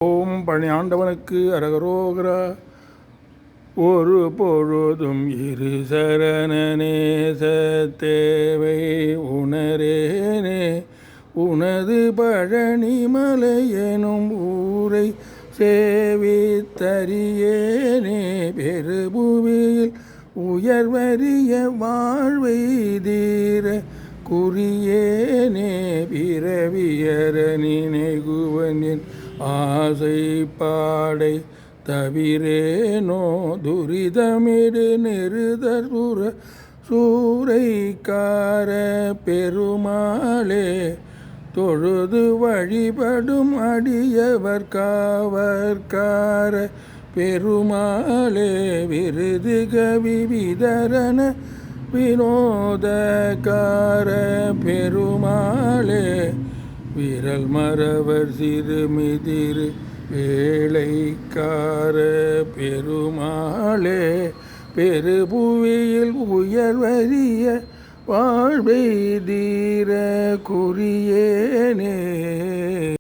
ஓம் பழனி ஆண்டவனுக்கு அரகரோகரா. ஒரு பொழுதும் இரு சரண நேசத்தேவை உணரேனே. உனது பழனி மலை எனும் ஊரை சேவித்தறியேனே. பெருபுவியில் உயர்வரிய வாழ்வை தீர குறியேனே. பிறவியற நினைகுவன் என் ஆசை பாடை தவிரேனோ. துரிதமிடு நெருதற்புற சூறைக்கார பெருமாளே. தொழுது வழிபடும் அடியவர் காவற்கார பெருமாளே. விருது கவி விதரண வினோதக்கார பெருமாளே. விரல் மறவர் சிறுமிதிரு வேளைக்கார பெருமாளே. பெருபுவியில் உயர்வரிய வாழ்வை தீர குறியேனே.